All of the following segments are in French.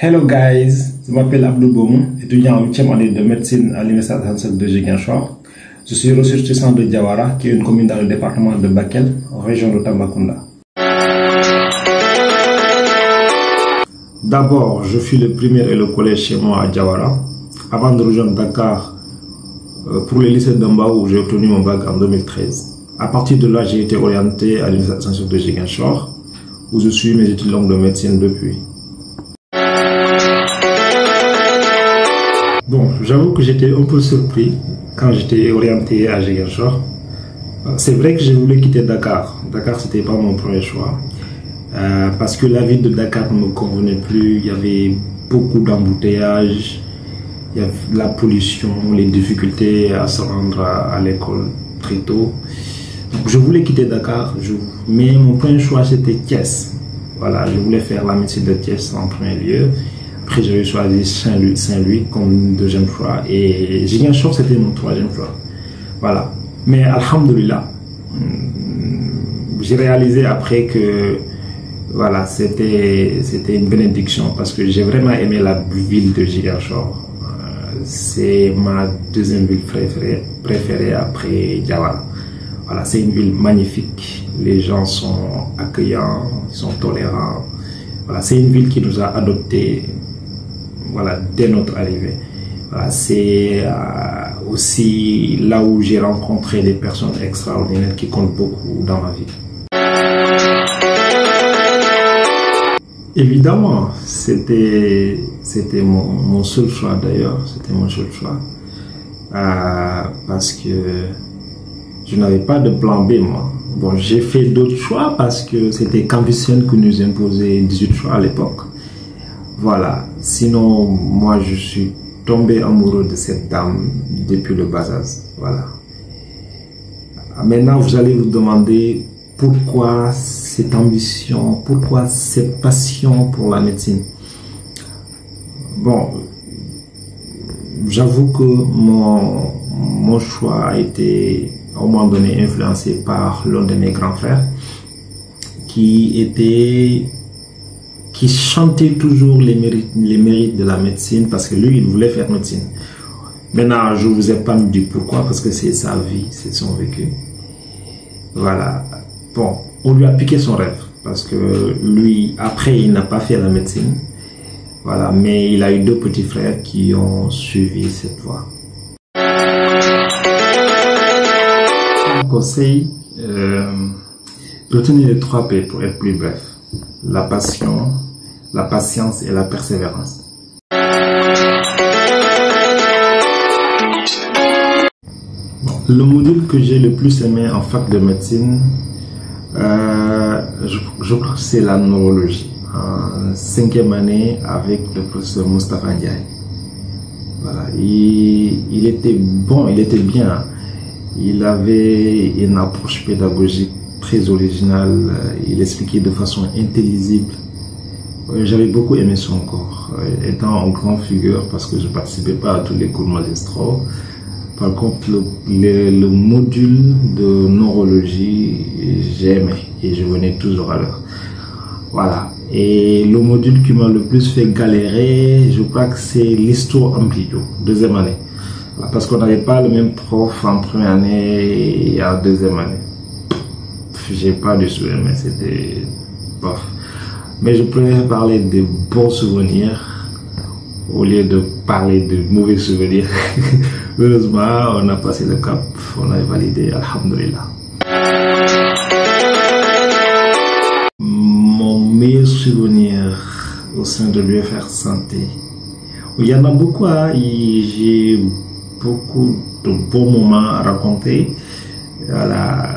Hello guys, je m'appelle Abdou Boum, étudiant en 8e année de médecine à l'Université de Ziguinchor. Je suis ressortissant de Diawara, qui est une commune dans le département de Bakel, région de Tambacounda. D'abord, je fus le primaire et le collège chez moi à Diawara, avant de rejoindre Dakar pour le lycée d'Ambao où j'ai obtenu mon bac en 2013. À partir de là, j'ai été orienté à l'Université de Ziguinchor, où je suis mes études longues de médecine depuis. Bon, j'avoue que j'étais un peu surpris quand j'étais orienté à Ziguinchor. C'est vrai que je voulais quitter Dakar. Dakar, c'était pas mon premier choix. Parce que la ville de Dakar ne me convenait plus. Il y avait beaucoup d'embouteillages, il y avait la pollution, les difficultés à se rendre à l'école très tôt. Donc, je voulais quitter Dakar, mais mon premier choix c'était Thiès. Voilà, je voulais faire la médecine de Thiès en premier lieu. Après, j'avais choisi Saint-Louis comme deuxième choix et Ziguinchor c'était mon troisième choix. Voilà. Mais alhamdoulilah, j'ai réalisé après que voilà, c'était une bénédiction parce que j'ai vraiment aimé la ville de Ziguinchor. C'est ma deuxième ville préférée après Diawara. Voilà, c'est une ville magnifique. Les gens sont accueillants, ils sont tolérants. Voilà, c'est une ville qui nous a adoptés. Voilà, dès notre arrivée. Voilà, c'est aussi là où j'ai rencontré des personnes extraordinaires qui comptent beaucoup dans ma vie. Évidemment, c'était mon seul choix d'ailleurs, c'était mon seul choix. Parce que je n'avais pas de plan B moi. Bon, j'ai fait d'autres choix parce que c'était Campusienne qui nous imposait 18 choix à l'époque. Voilà, sinon moi je suis tombé amoureux de cette dame depuis le bas âge. Voilà. Maintenant vous allez vous demander pourquoi cette ambition, pourquoi cette passion pour la médecine. Bon, j'avoue que mon choix a été à un moment donné influencé par l'un de mes grands frères qui chantait toujours les mérites de la médecine parce que lui, il voulait faire médecine. Maintenant, je vous ai pas dit pourquoi, parce que c'est sa vie, c'est son vécu. Voilà. Bon, on lui a piqué son rêve parce que lui, après, il n'a pas fait la médecine. Voilà, mais il a eu deux petits frères qui ont suivi cette voie. Un conseil, retenez les 3 P pour être plus bref. La passion, la patience et la persévérance. Le module que j'ai le plus aimé en fac de médecine, je crois que c'est la neurologie. En 5e année avec le professeur Moustapha Ndiaye. Voilà, il était bon, il était bien. Il avait une approche pédagogique très originale. Il expliquait de façon intelligible. J'avais beaucoup aimé son cours, étant une grande figure parce que je ne participais pas à tous les cours magistraux. Par contre, le module de neurologie, j'aimais et je venais toujours à l'heure. Voilà. Et le module qui m'a le plus fait galérer, je crois que c'est l'histoire en bio, 2e année. Parce qu'on n'avait pas le même prof en première année et en 2e année. J'ai pas de souvenir, mais c'était bof. Mais je préfère parler de bons souvenirs au lieu de parler de mauvais souvenirs. Heureusement, on a passé le cap, on a validé, alhamdoulilah. Mon meilleur souvenir au sein de l'UFR Santé, il y en a beaucoup, hein. J'ai beaucoup de bons moments à raconter. Voilà.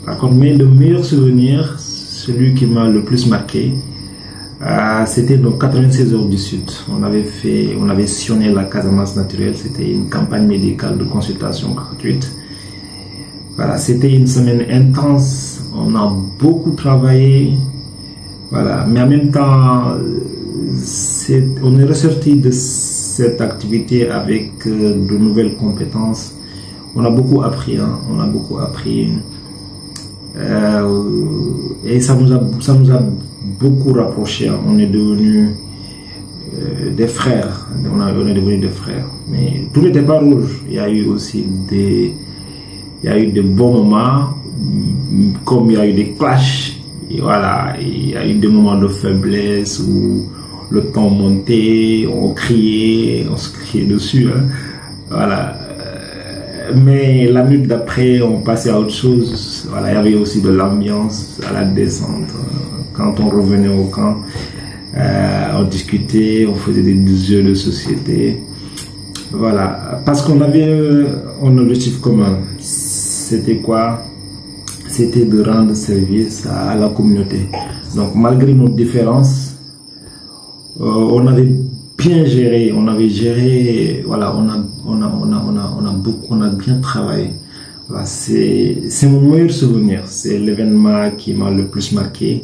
Par contre, mais le meilleur souvenir, celui qui m'a le plus marqué, c'était nos 96 heures du Sud. On avait sillonné la Casamance naturelle. C'était une campagne médicale de consultation gratuite. Voilà, c'était une semaine intense. On a beaucoup travaillé. Voilà, mais en même temps, on est ressorti de cette activité avec de nouvelles compétences. On a beaucoup appris, hein. On a beaucoup appris. Et ça nous a beaucoup rapprochés. On est devenus des frères. On est devenus des frères. Mais tout n'était pas rouge. Il y a eu aussi des bons moments, comme il y a eu des clashs. Et voilà, il y a eu des moments de faiblesse où le ton montait, on criait, on se criait dessus. Hein. Voilà. Mais la minute d'après, on passait à autre chose. Voilà, il y avait aussi de l'ambiance à la descente. Quand on revenait au camp, on discutait, on faisait des jeux de société. Voilà, parce qu'on avait un objectif commun. C'était quoi? C'était de rendre service à la communauté. Donc malgré nos différences, on avait bien géré, voilà, on a bien travaillé. Voilà, c'est mon meilleur souvenir. C'est l'événement qui m'a le plus marqué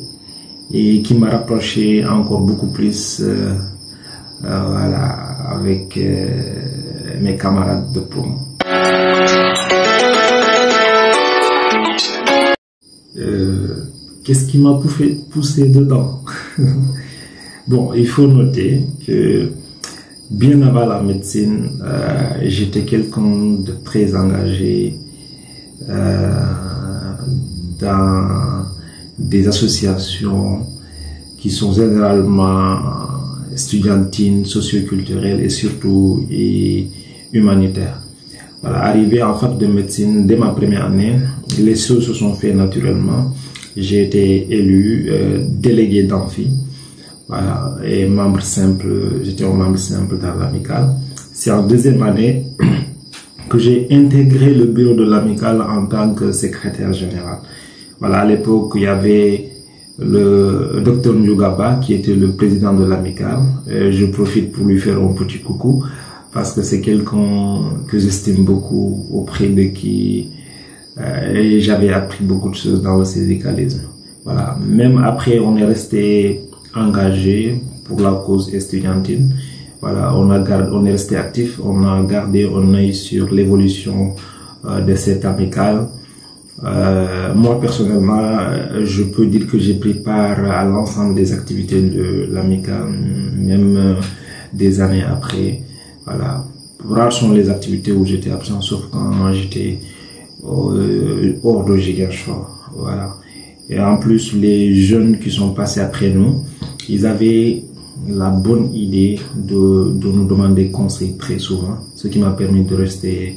et qui m'a rapproché encore beaucoup plus, voilà, avec mes camarades de promo. Qu'est-ce qui m'a poussé dedans? Bon, il faut noter que bien avant la médecine, j'étais quelqu'un de très engagé dans des associations qui sont généralement estudiantines, socioculturelles et surtout humanitaires. Voilà, arrivé en fac de médecine dès ma première année, les choses se sont faites naturellement. J'ai été élu délégué d'amphi. Voilà, et membre simple, j'étais un membre simple dans l'amicale. C'est en deuxième année que j'ai intégré le bureau de l'amicale en tant que secrétaire général. Voilà, à l'époque, il y avait le docteur Ndjougaba qui était le président de l'amicale. Je profite pour lui faire un petit coucou parce que c'est quelqu'un que j'estime beaucoup, auprès de qui j'avais appris beaucoup de choses dans le syndicalisme. Voilà, même après, on est resté engagé pour la cause estudiantine. Voilà, on est resté actif, on a gardé un œil sur l'évolution de cette amicale. Moi personnellement, je peux dire que j'ai pris part à l'ensemble des activités de l'amicale, même des années après. Voilà, rares sont les activités où j'étais absent, sauf quand j'étais hors de Ziguinchor. Voilà. Et en plus, les jeunes qui sont passés après nous, ils avaient la bonne idée de nous demander conseil très souvent, ce qui m'a permis de rester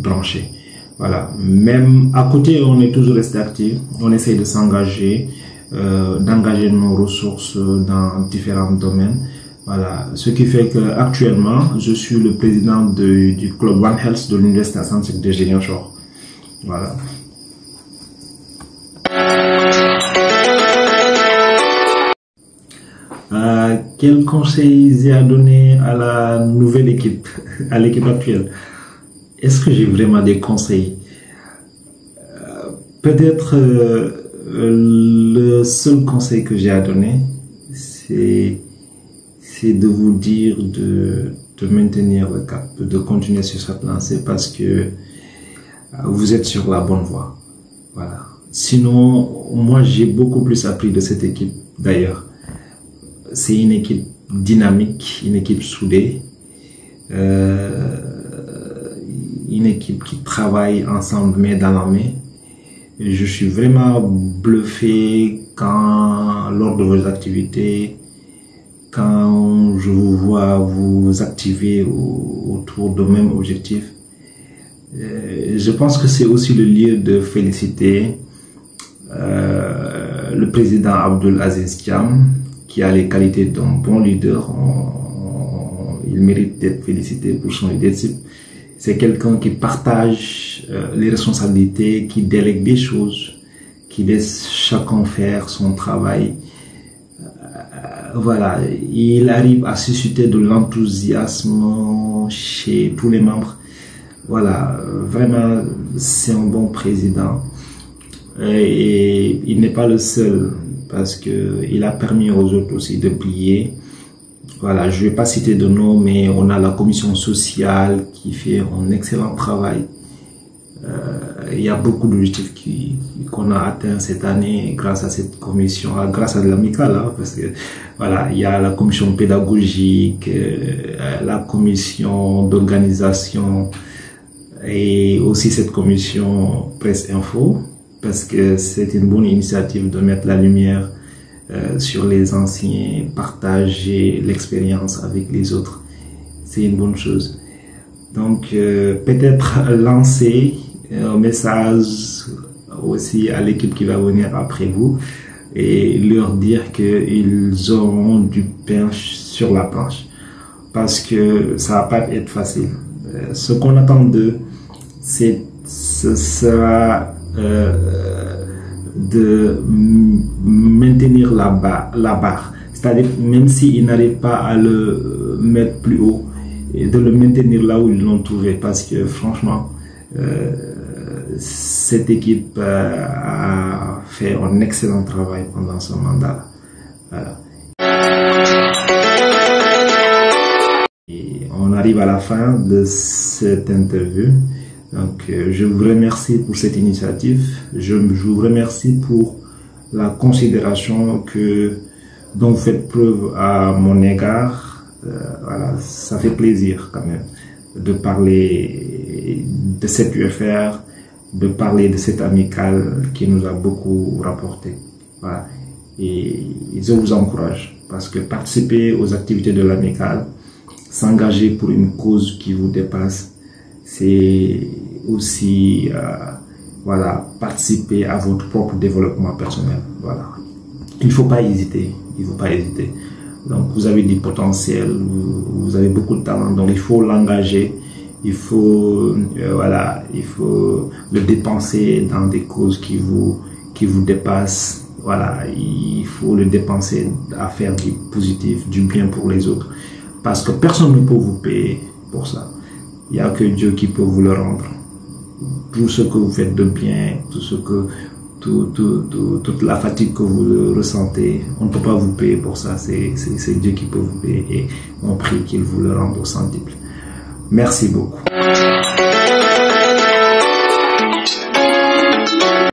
branché. Voilà. Même à côté, on est toujours resté actif, on essaye de s'engager, d'engager nos ressources dans différents domaines. Voilà. Ce qui fait que actuellement, je suis le président du club One Health de l'Université Scientifique de Ziguinchor. Voilà. Quel conseil j'ai à donner à la nouvelle équipe, à l'équipe actuelle? Est-ce que j'ai vraiment des conseils? Peut-être le seul conseil que j'ai à donner, c'est de vous dire de maintenir le cap, de continuer sur cette lancée parce que vous êtes sur la bonne voie. Voilà. Sinon, moi j'ai beaucoup plus appris de cette équipe d'ailleurs. C'est une équipe dynamique, une équipe soudée, une équipe qui travaille ensemble main dans la main. Et je suis vraiment bluffé lors de vos activités, quand je vous vois vous activer autour de même objectif. Je pense que c'est aussi le lieu de féliciter le président Abdoul Aziz Thiam, qui a les qualités d'un bon leader. Il mérite d'être félicité pour son leadership. C'est quelqu'un qui partage les responsabilités, qui délègue des choses, qui laisse chacun faire son travail. Voilà, il arrive à susciter de l'enthousiasme chez tous les membres. Voilà, vraiment, c'est un bon président. Et il n'est pas le seul, parce que il a permis aux autres aussi de briller. Voilà, je vais pas citer de nom, mais on a la commission sociale qui fait un excellent travail. Il y a beaucoup d'objectifs qu'on a atteint cette année grâce à cette commission, grâce à l'amicale, hein, parce que voilà, il y a la commission pédagogique, la commission d'organisation et aussi cette commission presse info, parce que c'est une bonne initiative de mettre la lumière sur les anciens, partager l'expérience avec les autres. C'est une bonne chose. Donc, peut-être lancer un message aussi à l'équipe qui va venir après vous et leur dire qu'ils auront du pain sur la planche. Parce que ça va pas être facile. Ce qu'on attend d'eux, ce sera de maintenir la barre. C'est-à-dire, même s'ils n'arrivent pas à le mettre plus haut, et de le maintenir là où ils l'ont trouvé, parce que franchement cette équipe a fait un excellent travail pendant ce mandat. Voilà. Et on arrive à la fin de cette interview. Donc je vous remercie pour cette initiative. Je vous remercie pour la considération dont vous faites preuve à mon égard. Voilà, ça fait plaisir quand même de parler de cette UFR, de parler de cette amicale qui nous a beaucoup rapporté. Voilà. Et je vous encourage parce que participer aux activités de l'amicale, s'engager pour une cause qui vous dépasse, c'est aussi voilà, participer à votre propre développement personnel. Voilà. Il ne faut pas hésiter. Il faut pas hésiter. Donc vous avez du potentiel, vous avez beaucoup de talent, donc il faut l'engager, il faut voilà, il faut le dépenser dans des causes qui vous dépassent. Voilà, il faut le dépenser à faire du positif, du bien pour les autres, parce que personne ne peut vous payer pour ça. Il n'y a que Dieu qui peut vous le rendre. Tout ce que vous faites de bien, toute la fatigue que vous ressentez, on ne peut pas vous payer pour ça. C'est Dieu qui peut vous payer et on prie qu'il vous le rende au centuple. Merci beaucoup.